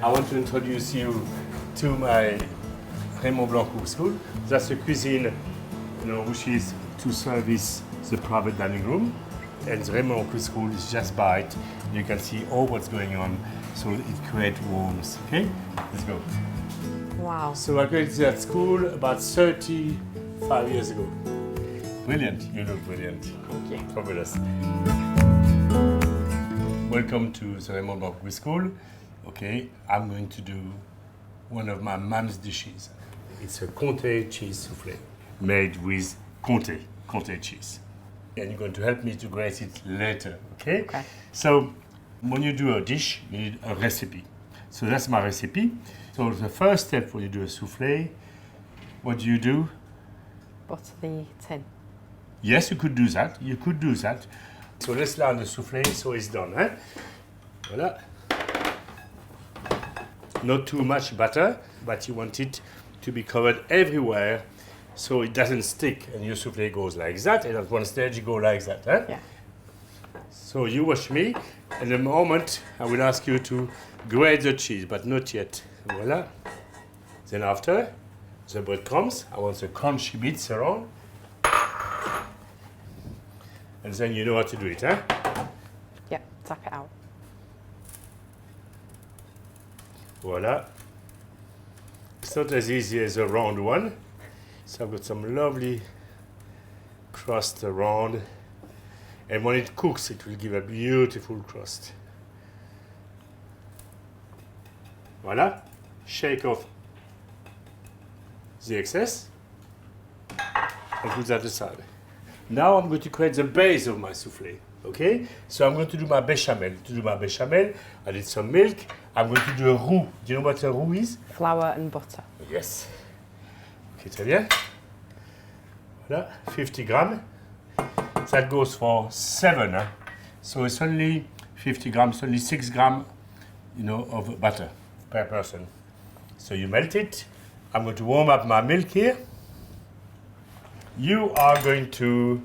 I want to introduce you to my Raymond Blanc cook school. That's a cuisine, which is to service the private dining room. And the Raymond cook school is just by it. You can see all what's going on, so it creates warmth. Okay, let's go. Wow. So I created that school about 35 years ago. Brilliant, you look brilliant. Thank you. Fabulous. Welcome to the Raymond Blanc cook school. Okay, I'm going to do one of my mom's dishes. It's a Comté cheese soufflé made with Comté cheese. And you're going to help me to grate it later, okay? Okay. So when you do a dish, you need a recipe. So that's my recipe. So the first step when you do a soufflé, what do? Butter the tin. Yes, you could do that. You could do that. So let's learn the soufflé so it's done. Eh? Voilà. Not too much butter, but you want it to be covered everywhere so it doesn't stick and your soufflé goes like that, and at one stage you go like that. Eh? Yeah. So you watch me, and in a moment I will ask you to grate the cheese, but not yet. Voila. Then after, the breadcrumbs, I want the crunchy bits around. And then you know how to do it, huh? Yeah, tap it out. Voila. It's not as easy as a round one. So I've got some lovely crust around. And when it cooks, it will give a beautiful crust. Voila. Shake off the excess and put that aside. Now I'm going to create the base of my soufflé. Okay? So I'm going to do my bechamel. To do my bechamel, I need some milk. I'm going to do a roux. Do you know what a roux is? Flour and butter. Yes. Okay, très bien. Voilà, 50 grams. That goes for 7. Huh? So it's only 50 grams, only 6 grams, of butter per person. So you melt it. I'm going to warm up my milk here. You are going to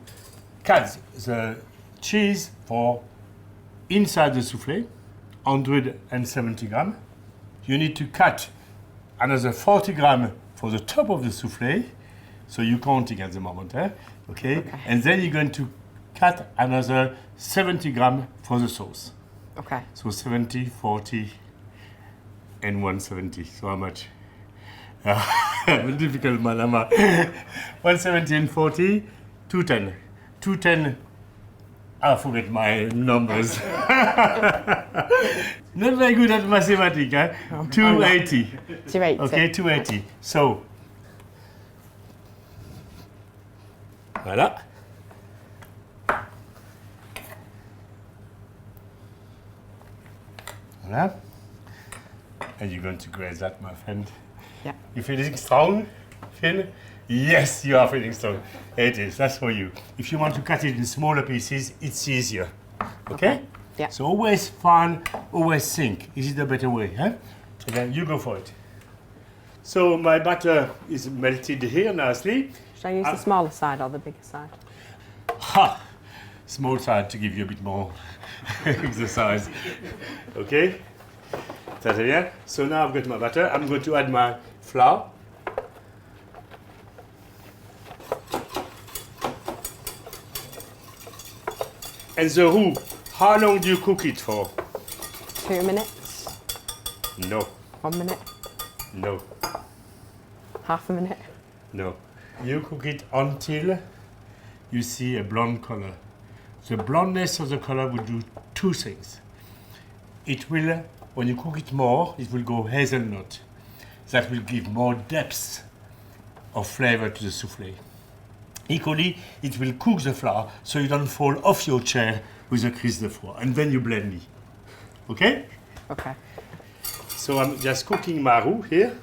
cut the cheese for inside the soufflé, 170 grams. You need to cut another 40 grams for the top of the soufflé. So you're counting at the moment, eh? Okay? And then you're going to cut another 70 grams for the sauce. Okay. So 70, 40, and 170. So how much? Difficult, madam. 170 and 40, 210. 210. I forget my numbers. Not very good at mathematics, eh? 280. 280. Okay, 280. So, voilà. Voilà. And you're going to grate that, my friend. Yeah. You feeling strong, Phil? Yes, you are feeling strong. It is, that's for you. If you want to cut it in smaller pieces, it's easier. Okay? Yeah. So always fun, always think. Is it the better way, huh? So then you go for it. So my butter is melted here nicely. Should I use the smaller side or the bigger side? Ha! Small side to give you a bit more exercise. Okay? That's it, yeah? So now I've got my butter. I'm going to add my flour. And the roux, how long do you cook it for? 2 minutes. No. 1 minute. No. Half a minute. No. You cook it until you see a blonde color. The blondness of the color will do two things. It will, when you cook it more, it will go hazelnut. That will give more depth of flavor to the soufflé. Equally, it will cook the flour so you don't fall off your chair with a crise de froid. And then you blend it. Okay? Okay. So I'm just cooking my roux here.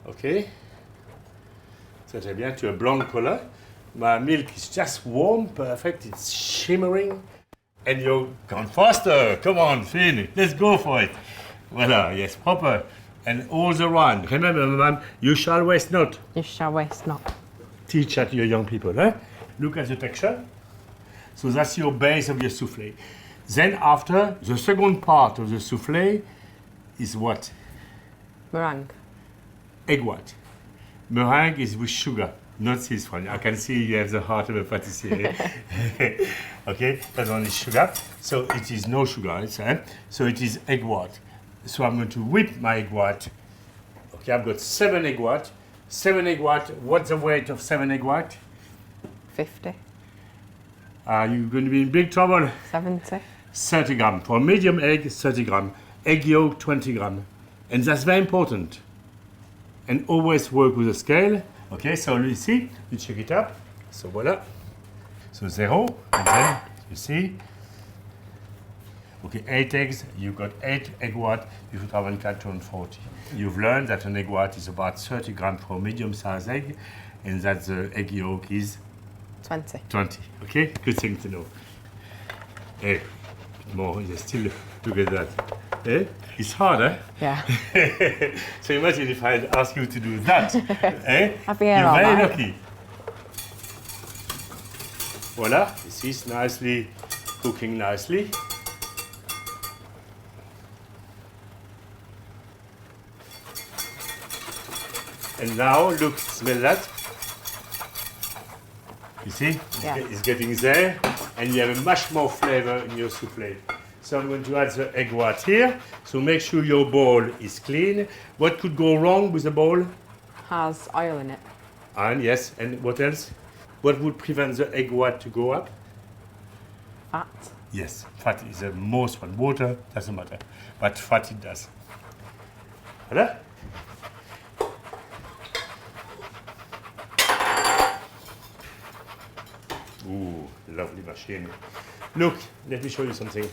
Okay? Ça très bien, to a blonde color. My milk is just warm, perfect, it's shimmering. And you're going faster. Come on, Finn, let's go for it. Voila, yes, proper. And all the wine. Remember, madam, you shall waste not. You shall waste not. Teach that to your young people. Eh? Look at the texture. So that's your base of your soufflé. Then after, the second part of the soufflé is what? Meringue. Egg white. Meringue is with sugar, not this one. I can see you have the heart of a pâtissier. Okay, that one is sugar. So it is no sugar, so it is egg white. So I'm going to whip my egg white. Okay, I've got 7 egg white. 7 egg white. What's the weight of 7 egg white? 50. Are you going to be in big trouble? 70. 30 gram. For a medium egg, 30 gram. Egg yolk, 20 gram. And that's very important. And always work with a scale. Okay, so you see, you check it up. So voila. So 0, and then you see. Okay, 8 eggs, you've got 8 egg white, you should have 140. You've learned that an egg white is about 30 grams for a medium-sized egg, and that the egg yolk is 20. 20. Okay, good thing to know. Hey, more, you still look at that. Eh? It's hard, eh? Yeah. So imagine if I'd ask you to do that. Eh? I'd be here You're all very night. lucky. Voila, this is nicely cooking nicely. And now, look, smell that. You see, Yeah. it's getting there, and you have a much more flavor in your soufflé. So I'm going to add the egg white here. So make sure your bowl is clean. What could go wrong with the bowl? Has oil in it. And yes, and what else? What would prevent the egg white to go up? Fat. Yes, fat is the most one. Water doesn't matter, but fat it does. Voilà. Ooh, lovely machine. Look, let me show you something.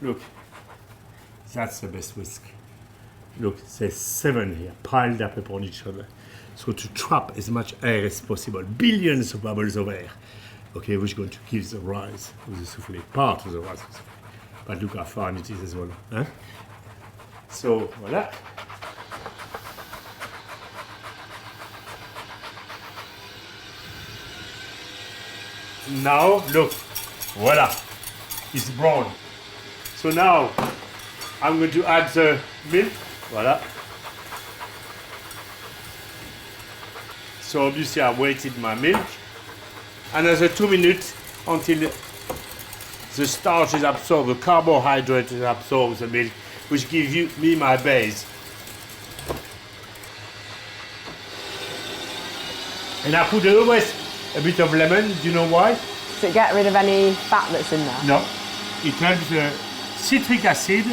Look, that's the best whisk. Look, there's 7 here, piled up upon each other. So to trap as much air as possible, billions of bubbles of air. Okay, which is going to give the rise of the soufflé, part of the rise of the soufflé. But look how fine it is as well. Huh? So, voilà. Now, look, voila, it's brown. So now, I'm going to add the milk, voila. So obviously I waited my milk. Another 2 minutes until the starch is absorbed, the carbohydrate is absorbed the milk, which gives me my base. And I put always a bit of lemon. Do you know why? Does it get rid of any fat that's in there? No. It helps the citric acid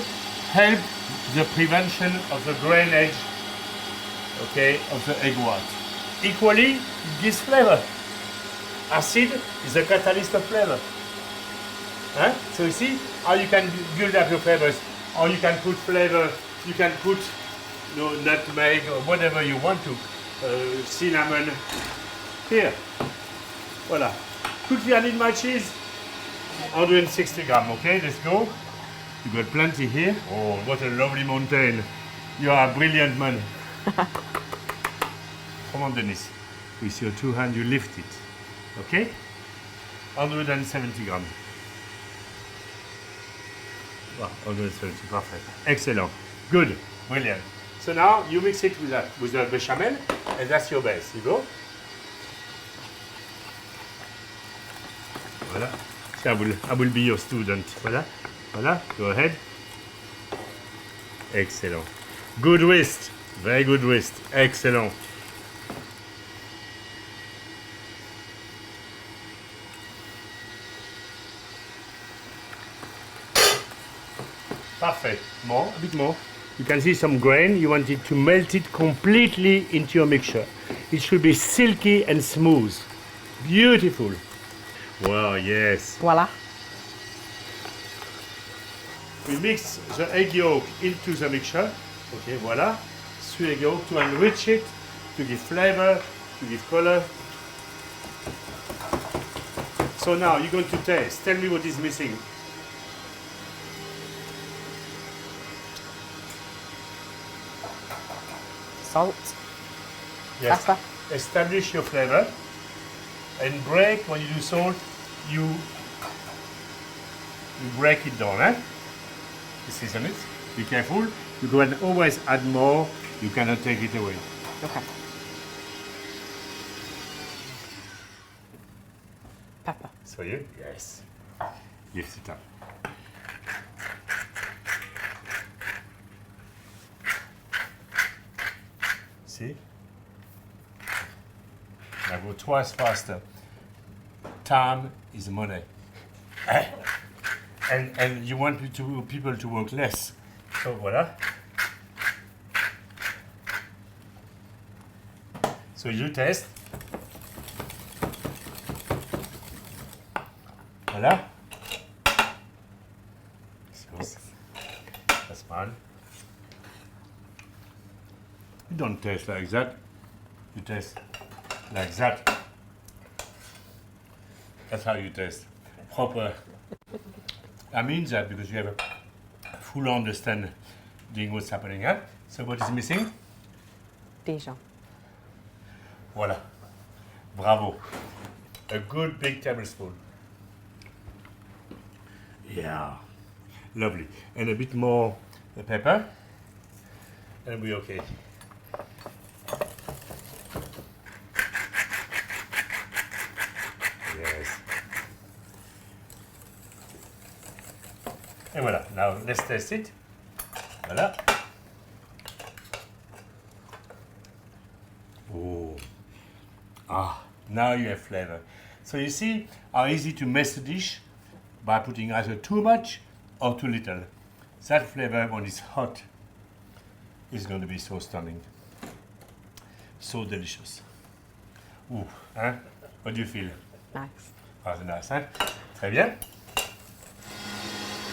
help the prevention of the grainage, okay, of the egg white. Equally, it gives flavor. Acid is the catalyst of flavor. Huh? So you see how you can build up your flavors, or you can put flavor, you can put nutmeg or whatever you want to, cinnamon. Here, voila. Quickly, I need my cheese. 160 grams, okay, let's go. You got plenty here. Oh, what a lovely mountain. You are a brilliant man. Come on, Denis. With your 2 hands, you lift it. Okay? 170 grams. Wow, 170, perfect. Excellent. Good. Brilliant. So now you mix it with that, with the bechamel, and that's your base. You go. Voilà. So I will be your student. Voilà. Voilà. Go ahead. Excellent. Good whisk. Very good whisk. Excellent. Perfect. More, a bit more. You can see some grain. You want it to melt it completely into your mixture. It should be silky and smooth. Beautiful. Wow, yes. Voila. We mix the egg yolk into the mixture. Okay, voila. 3 egg yolk to enrich it, to give flavor, to give color. So now you're going to taste. Tell me what is missing. Salt. Yes. Pepper. Establish your flavor and break when you do salt. You break it down, eh? You season it. Be careful. You can always add more. You cannot take it away. Okay. Pepper. So you? Yes. Lift it up. See? Now go twice faster. Time is money. And you want people to work less. So voila. So you test. Voila. So that's fine. You don't taste like that. You taste like that. That's how you taste. Proper. I mean that because you have a full understanding what's happening. Huh? So what is missing? Dijon. Voila. Bravo. A good big tablespoon. Yeah. Lovely. And a bit more pepper. And we're okay. Yes. And voila. Now let's taste it. Voila. Oh. Ah, now you have flavor. So you see how easy to mess the dish by putting either too much or too little. That flavor when it's hot is going to be so stunning. So delicious. Ooh, hein? What do you feel? Nice. Ah, c'est nice, hein? Très bien.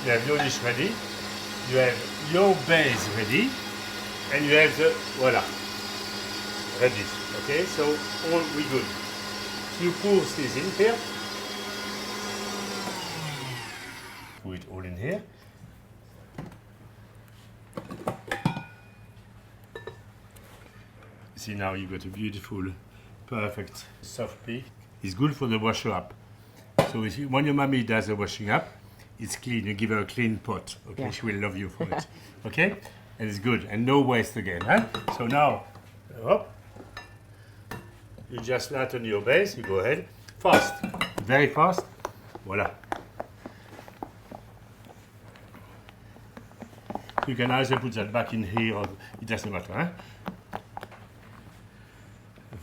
You have your dish ready. You have your base ready. And you have the, voila, ready. Okay, so all we good. You pour this in here. Put it all in here. See, now you got a beautiful, perfect soufflé. It's good for the wash up. So if you, when your mommy does the washing up, it's clean. You give her a clean pot. Okay, Yeah. she will love you for it. Okay, and it's good and no waste again. Huh? So now, hop. You just flatten your base. You go ahead, fast, very fast. Voila. You can either put that back in here or it doesn't matter. Huh?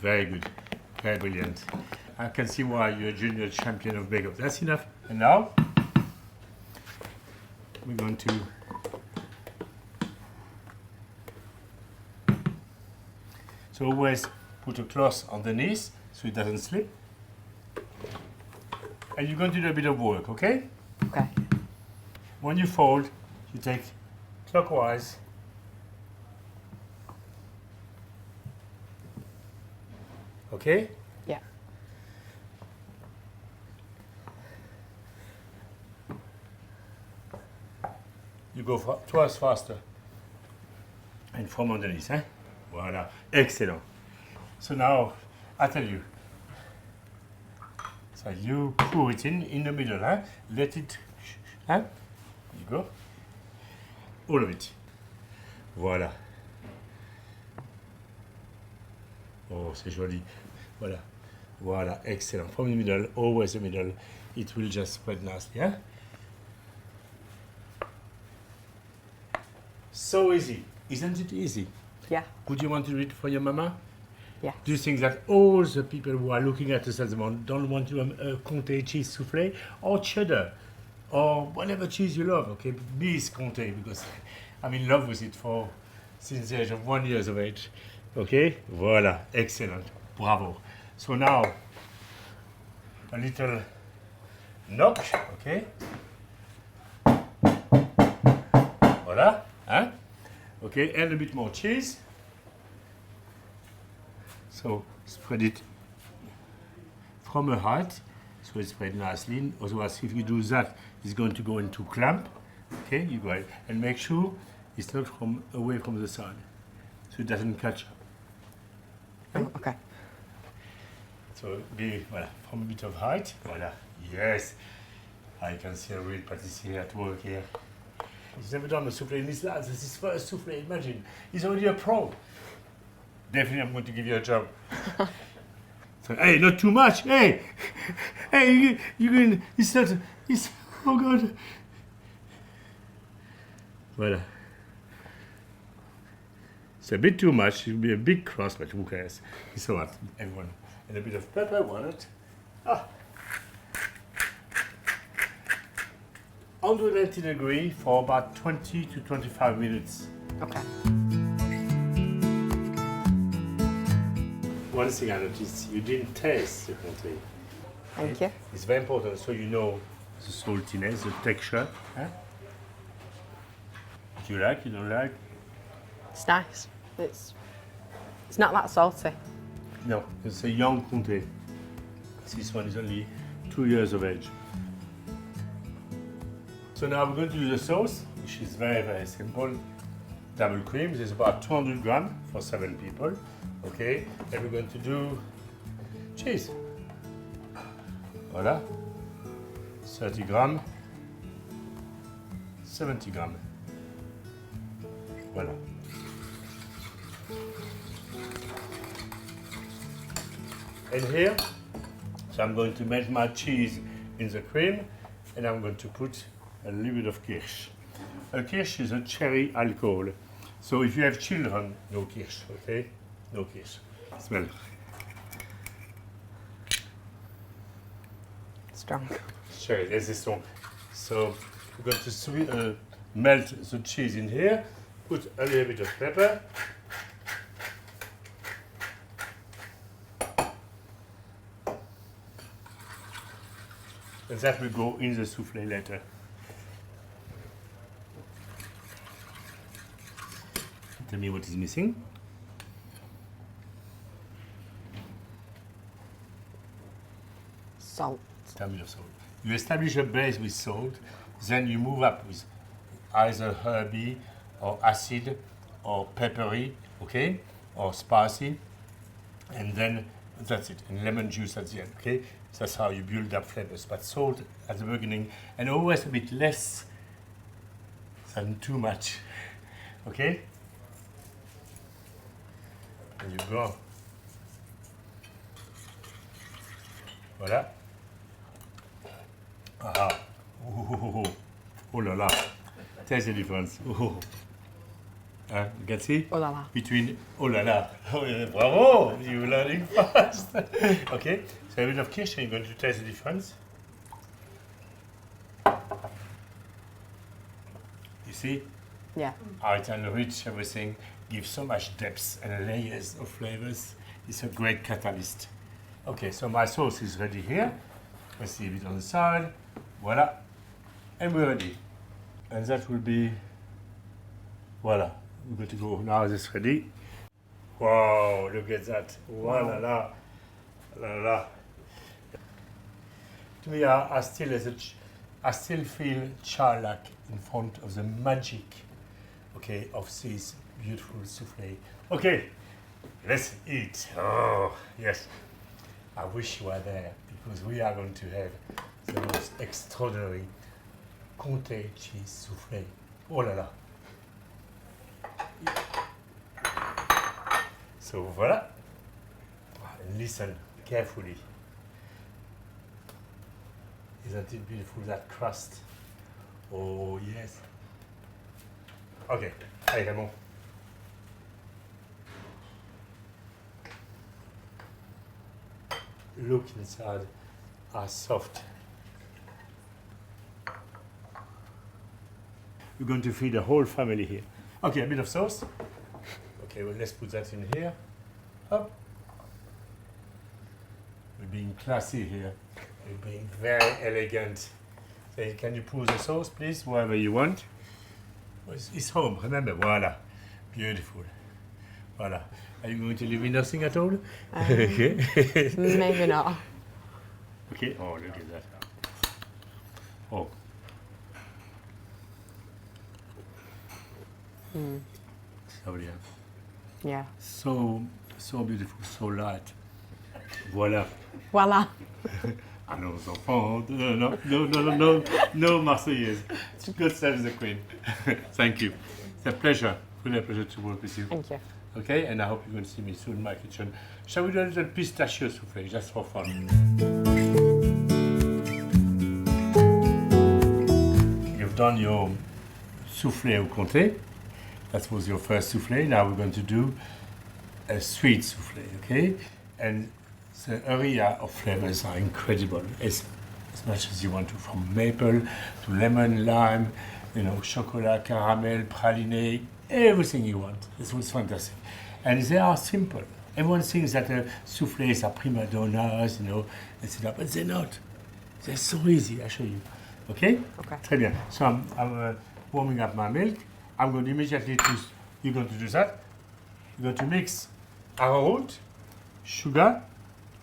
Very good, very brilliant. I can see why you're a junior champion of Bake Off. That's enough. And now we're going to always put a cloth underneath so it doesn't slip. And you're going to do a bit of work, okay? Okay. When you fold, you take clockwise. Okay? Yeah. You go twice faster. And from underneath, eh? Voila. Excellent. So now, I tell you. So you pour it in the middle, huh? Let it, huh? You go. All of it. Voilà. Oh, c'est joli. Voilà. Voilà, excellent. From the middle, always the middle. It will just spread nicely, yeah? So easy. Isn't it easy? Yeah. Would you want to do it for your mama? Yeah. Do you think that all the people who are looking at us at the moment don't want to Comté cheese soufflé or cheddar or whatever cheese you love? Okay, me is Comté because I'm in love with it since the age of 1 year of age. Okay, voilà, excellent, bravo. So now a little knock, okay. Voilà, hein? Okay, and a bit more cheese. So spread it from a height, so it's spread nicely. Otherwise, if you do that, it's going to go into clump. Okay, you go ahead and make sure it's not away from the side, so it doesn't catch up. Oh, okay. So be voilà, from a bit of height. Voilà. Yes, I can see a real pâtissier at work here. He's never done a souffle in his life. This is his first souffle, imagine. He's already a pro. Definitely I'm going to give you a job. So, hey, not too much. Hey, hey, you can, it's not, it's, oh God. Voilà. It's a bit too much. It will be a big cross, but who cares? It's all right, everyone. And a bit of pepper, why not? Ah. 180 degrees for about 20 to 25 minutes. Okay. One thing I noticed, you didn't taste the comté. Thank you. It's very important so you know the saltiness, the texture. Huh? Do you like, you don't like? It's nice. It's not that salty. No, it's a young comté. This one is only 2 years of age. So now we're going to do the sauce, which is very, very simple. Double cream, there's about 200 grams for 7 people. Okay, and we're going to do cheese. Voilà. 30 grams, 70 grams. Voilà. And here, so I'm going to melt my cheese in the cream, and I'm going to put a little bit of kirsch. A kirsch is a cherry alcohol. So if you have children, no kirsch, okay? No kirsch. Smell. Strong. Cherry, this is strong. So we're going to melt the cheese in here, put a little bit of pepper. And that will go in the soufflé later. Tell me what is missing. Salt. A bit of salt. You establish a base with salt, then you move up with either herby or acid or peppery, okay, or spicy, and then that's it. And lemon juice at the end, okay. That's how you build up flavors. But salt at the beginning, and always a bit less than too much, okay. And you go. Voilà. Ah. Oh, oh la la. Taste the difference. Oh. You can see? Oh la la. Between oh la la. Oh, yeah, bravo! You're learning fast. Okay, so a bit of kirsch, and you're going to taste the difference. You see? Yeah. How it's enrich everything, gives so much depth and layers of flavors. It's a great catalyst. Okay, so my sauce is ready here. Let's leave it on the side. Voila. And we're ready. And that will be, voila. We're going to go, now it's ready. Wow, look at that. Wow, la la. La la. To me, I still feel childlike in front of the magic, okay, of this beautiful soufflé. Okay, let's eat. Oh, yes. I wish you were there because we are going to have the most extraordinary comté cheese soufflé. Oh la la. So voilà. And listen carefully. Isn't it beautiful, that crust? Oh yes. Okay, allez Raymond. Look inside, are soft. We're going to feed the whole family here. Okay, a bit of sauce. Okay, well, let's put that in here. Up. We're being classy here. We're being very elegant. So can you pour the sauce, please, wherever you want? It's home, remember, voila. Beautiful. Voila. Are you going to leave me nothing at all? Okay. Maybe not. Okay, oh, look at that. Oh. Lovely, huh? Yeah. So beautiful, so light. Voilà. Voila. À nos enfants, no Marseillaise. God save the Queen. Thank you. It's a pleasure. Really a pleasure to work with you. Thank you. Okay, and I hope you're going to see me soon in my kitchen. Shall we do a little pistachio souffle, just for fun? You've done your soufflé au comté. That was your first soufflé. Now we're going to do a sweet soufflé, okay? And the area of flavors are incredible, as much as you want to, from maple to lemon, lime, you know, chocolate, caramel, praline, everything you want. This was fantastic. And they are simple. Everyone thinks that soufflés are prima donnas, you know, etc. But they're not. They're so easy, I'll show you. Okay? Okay. Très bien. So I'm warming up my milk. I'm going to immediately you're going to do that. You're going to mix arrowroot, sugar,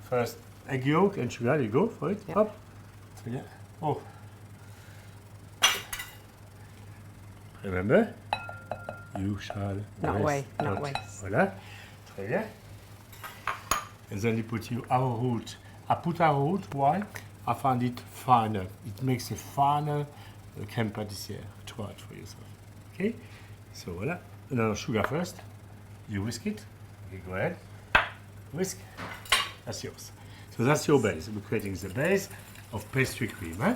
first egg yolk and sugar. You go for it. Yep. Hop. Très bien. Oh. Remember, you shall Not waste. Voilà. Très bien. And then you put your arrowroot. I put arrowroot. Why? I find it finer. It makes a finer crème pâtissière. Try it for yourself. Okay? So voilà. No, sugar first. You whisk it. Okay, go ahead. Whisk. That's yours. So that's your base. We're creating the base of pastry cream. Eh?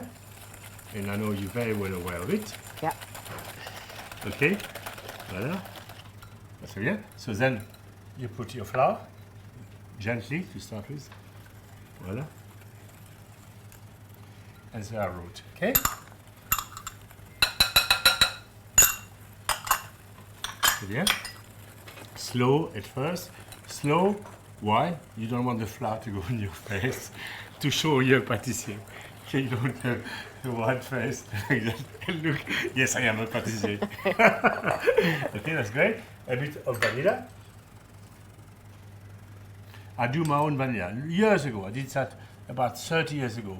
And I know you're very well aware of it. Yeah. Okay. Voilà. That's bien. So then you put your flour gently to start with. Voilà. And the arrowroot. Okay? C'est bien. Slow at first. Slow. Why? You don't want the flour to go in your face to show you're a pâtissier. Okay, you don't have a white face. Look, yes, I am a pâtissier. Okay, that's great. A bit of vanilla. I do my own vanilla. Years ago, I did that about 30 years ago.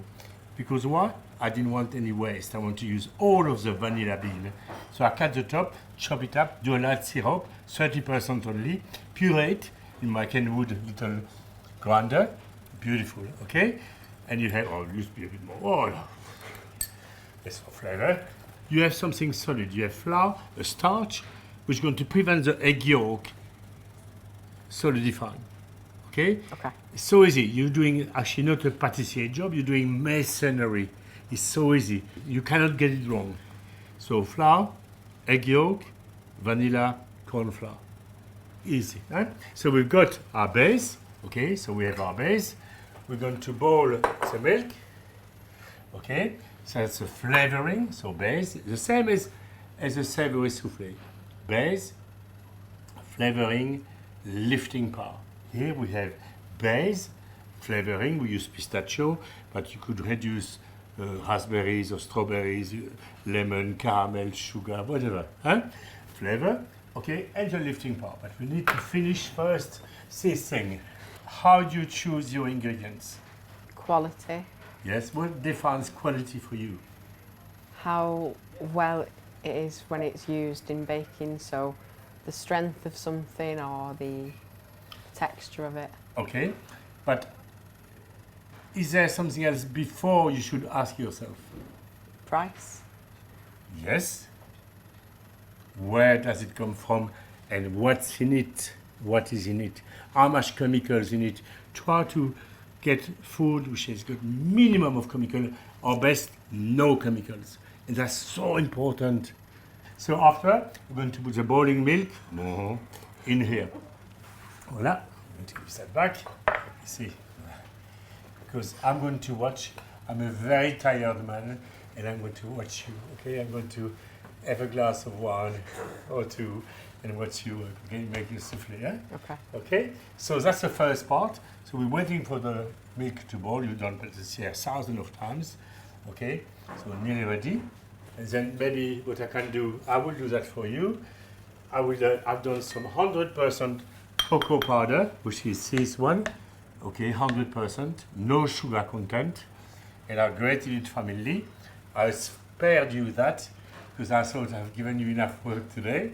Because why? I didn't want any waste. I want to use all of the vanilla bean. So I cut the top, chop it up, do a light syrup, 30% only, puree it in my Kenwood little grinder. Beautiful, okay? And you have, oh, it used to be a bit more. Oh, it's for flavor. You have something solid. You have flour, a starch, which is going to prevent the egg yolk solidifying. Okay? Okay. It's so easy. You're doing actually not a pâtissier job, you're doing masonry. It's so easy. You cannot get it wrong. So flour, egg yolk, vanilla, corn flour. Easy. Right? So we've got our base. Okay, so we have our base. We're going to boil the milk. Okay, so that's the flavoring, so base. The same as a savoury soufflé. Base, flavoring, lifting power. Here we have base, flavoring, we use pistachio, but you could reduce raspberries or strawberries, lemon, caramel, sugar, whatever. Huh? Flavor, okay, and the lifting power. But we need to finish first this thing. How do you choose your ingredients? Quality. Yes, what defines quality for you? How well it is when it's used in baking, so the strength of something or the texture of it. Okay, but is there something else before you should ask yourself? Price. Yes. Where does it come from and what's in it? What is in it? How much chemicals in it? Try to get food which has got minimum of chemical or best no chemicals. And that's so important. So after, we're going to put the boiling milk in here. Voila. I'm going to give that back. You see, because I'm going to watch. I'm a very tired man, and I'm going to watch you. Okay, I'm going to have a glass of wine or two and watch you making soufflé. Yeah? Okay. Okay. So that's the first part. So we're waiting for the milk to boil. You've done this here thousands of times. Okay. So nearly ready. And then maybe what I can do, I will do that for you. I will. I've done some 100% cocoa powder, which is this one. Okay, 100%, no sugar content, and I grated it family. I spared you that because I thought I've given you enough work today.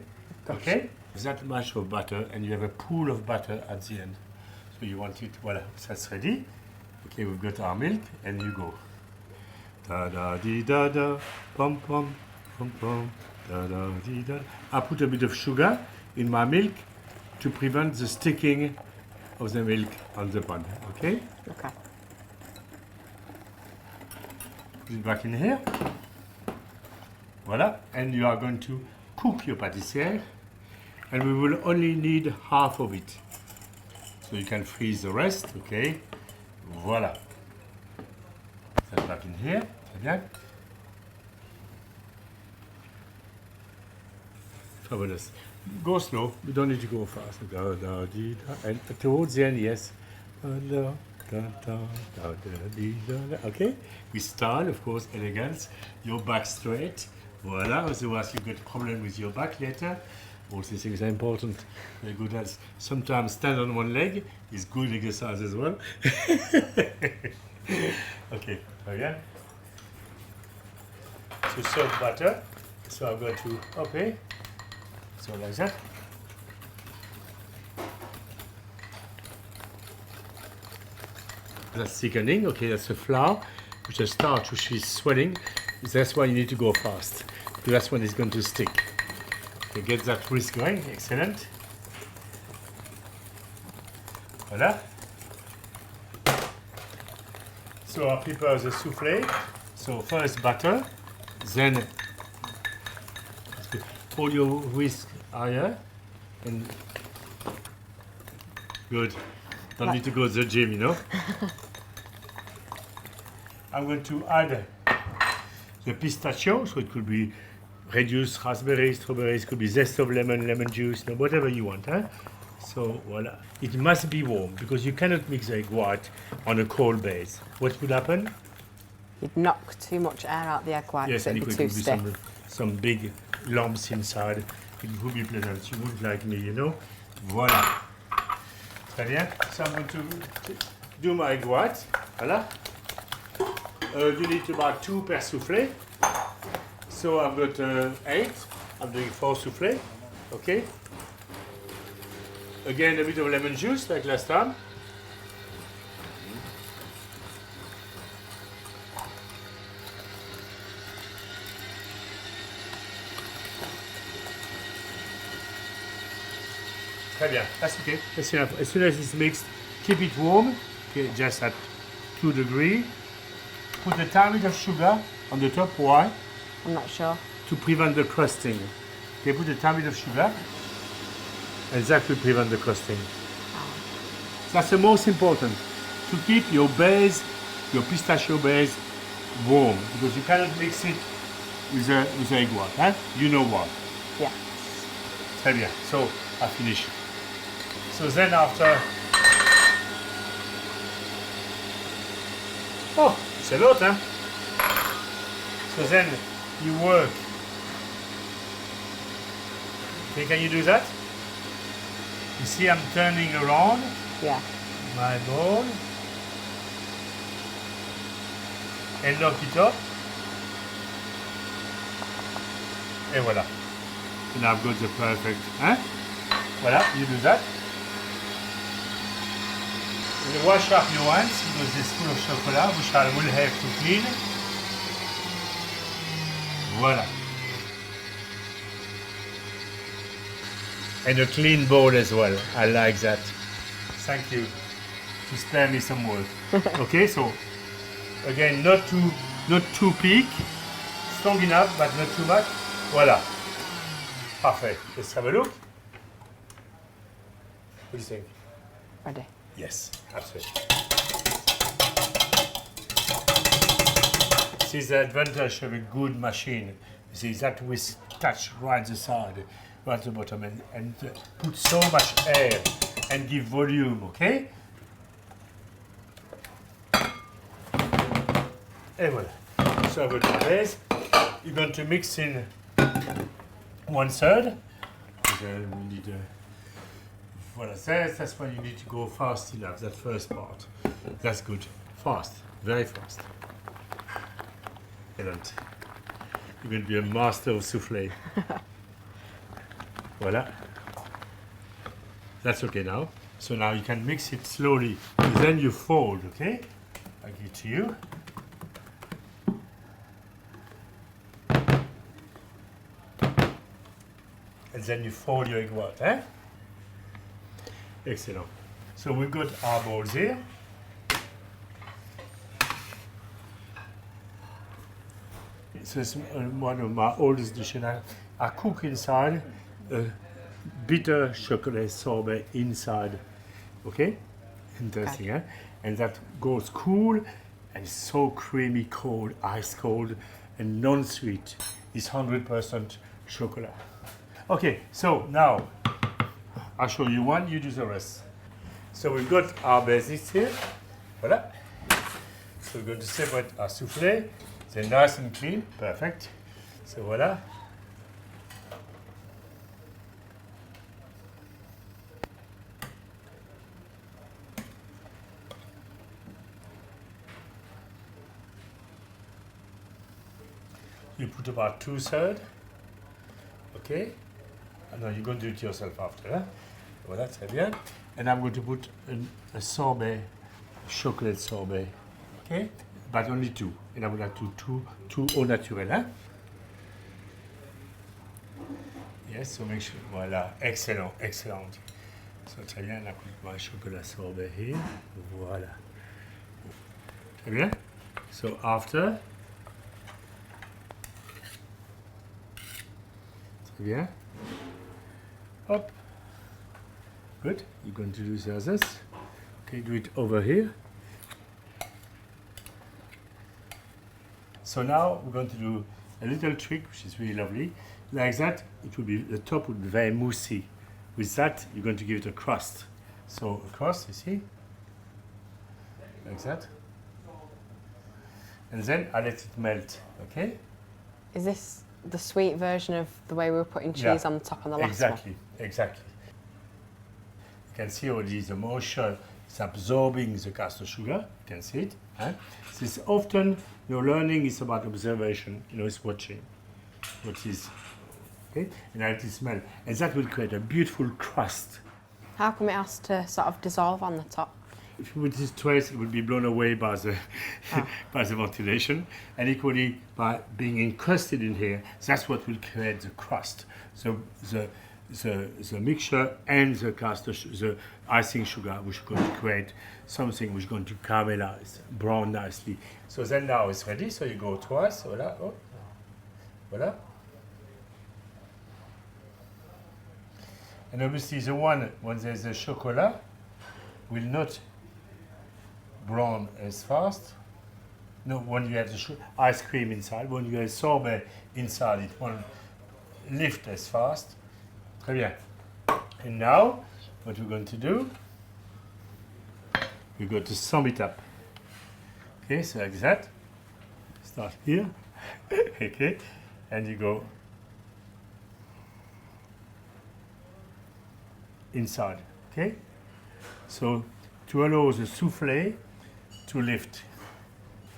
Okay, that much of butter, and you have a pool of butter at the end. So you want it. Voilà, that's ready. Okay, we've got our milk, and you go. Da da dee da da, pom pom. Pom, pom, da, da, dee, da. I put a bit of sugar in my milk to prevent the sticking of the milk on the pan. Okay? Okay. Put it back in here. Voila. And you are going to cook your pâtissière. And we will only need half of it. So you can freeze the rest. Okay? Voila. Put that back in here. Très bien. Fabulous. Go slow. You don't need to go fast. Da, da, dee, da. And towards the end, yes. Da, da, da, da, da, dee, da, da. Okay? With style, of course, elegance. Your back straight. Voila. Otherwise, you get problem with your back later. All these things are important. Very good as sometimes stand on one leg is good exercise as well. Okay. Again. So serve butter. So I'm going to okay. So like that. That's thickening, okay, that's the flour, which is starch, which is swelling. That's why you need to go fast, because that's when it's going to stick. Okay, get that whisk going, excellent. Voila. So I prepare the soufflé. So first butter, then pour your whisk higher, and good. Don't need to go to the gym, you know. I'm going to add the pistachio, so it could be reduced raspberries, strawberries, could be zest of lemon, lemon juice, no, whatever you want, huh? So voila. It must be warm because you cannot mix egg white on a cold base. What would happen? You'd knock too much air out the egg white, Yes, so and it'd it be could too be stiff. some big lumps inside. It would be pleasant. You wouldn't like me, you know. Voila. Très bien. So I'm going to do my egg white. Voila. You need about 2 per soufflé. So I've got 8. I'm doing 4 soufflés. Okay. Again, a bit of lemon juice like last time. Très bien, that's okay, that's enough. As soon as it's mixed, keep it warm, okay, just at 2 degrees. Put a tiny bit of sugar on the top, why? I'm not sure. To prevent the crusting. Okay, put a tiny bit of sugar, and that will prevent the crusting. That's the most important, to keep your base, your pistachio base, warm, because you cannot mix it with the egg white, huh? You know why. Yeah. Très bien, so I finish. So then after, oh, it's a lot, huh? So then you work. Okay, can you do that? You see I'm turning around Yeah. my bowl and lock it up. Et voilà. And I've got the perfect, hein? Voilà, you do that. And wash up your hands because it's full of chocolate, which I will have to clean. Voilà. And a clean bowl as well. I like that. Thank you. To spare me some work. Okay, so again, not too peak, strong enough, but not too much. Voilà. Parfait. Let's have a look. What do you think? Ready. Yes, absolutely. This is the advantage of a good machine. You see that we touch right the side, right the bottom, and put so much air and give volume, okay? Et voilà. So I've got my base. You're going to mix in 1/3. We need voilà, that's why you need to go fast enough, that first part. That's good. Fast, very fast. Excellent. You're going to be a master of soufflé. Voilà. That's okay now. So now you can mix it slowly. And then you fold, okay? I give it to you. and then you fold your egg white. Eh? Excellent. So we've got our bowls here. So it's one of my oldest dishes. I cook inside a bitter chocolate sorbet inside. Okay? Interesting, eh? And that goes cool and it's so creamy cold, ice cold and non-sweet. It's 100% chocolate. Okay, so now I'll show you one, you do the rest. So we've got our basics here. Voila. So we're going to separate our soufflé. They're nice and clean, perfect. So voila. You put about 2/3. Okay. And now you're going to do it yourself after. Huh? Voilà, très bien. And I'm going to put a sorbet, chocolate sorbet. Okay. But only 2. And I'm going to do two au naturel. Hein? Yes, so make sure. Voilà, excellent, excellent. So très bien, I put my chocolate sorbet here. Voilà. Très bien. So after. Très bien. Up. Good. You're going to do the others. Okay, do it over here. So now we're going to do a little trick, which is really lovely. Like that, it will be, the top will be very moussy. With that, you're going to give it a crust. So a crust, you see? Like that. And then I let it melt, okay? Is this the sweet version of the way we were putting cheese on the top on the last exactly, one? Exactly. You can see already the moisture is absorbing the caster sugar. You can see it. Huh? This often, learning is about observation. It's watching what is, okay? And how it is smell. And that will create a beautiful crust. How come it has to sort of dissolve on the top? If you put this trace, it will be blown away by the by the ventilation, and equally by being encrusted in here. That's what will create the crust. So the mixture and the icing sugar, which is going to create something which is going to caramelize, brown nicely. So then now it's ready. So you go twice. Voila. Oh. Voila. And obviously the one when there's a chocolate will not brown as fast. No, when you have the ice cream inside, when you have sorbet inside, it won't lift as fast. Très bien. And now, what we're going to do, we're going to sum it up. Okay, so like that. Start here. Okay, and you go inside. Okay, so to allow the soufflé to lift.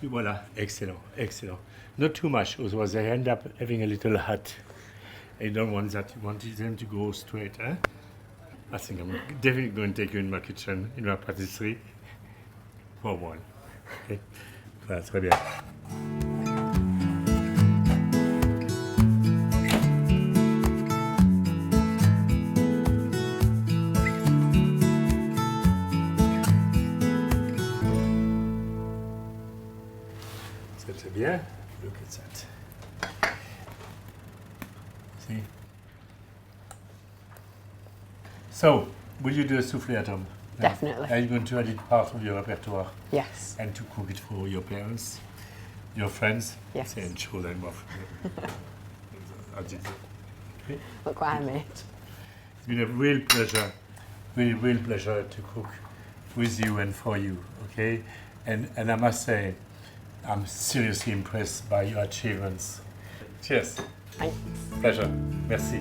Voila, excellent, excellent. Not too much, otherwise they end up having a little hut. You don't want that, you want them to go straight. Eh? I think I'm definitely going to take you in my kitchen, in my patisserie, for one. Okay. Voilà, très bien. Très bien. Look at that. See? So, will you do a soufflé at home? Definitely. Are you going to add it part of your repertoire? Yes. And to cook it for your parents, your friends? Yes. And show them off. Okay. Look what I made. It's been a real pleasure to cook with you and for you, okay? And I must say, I'm seriously impressed by your achievements. Cheers. Thanks. Pleasure. Merci.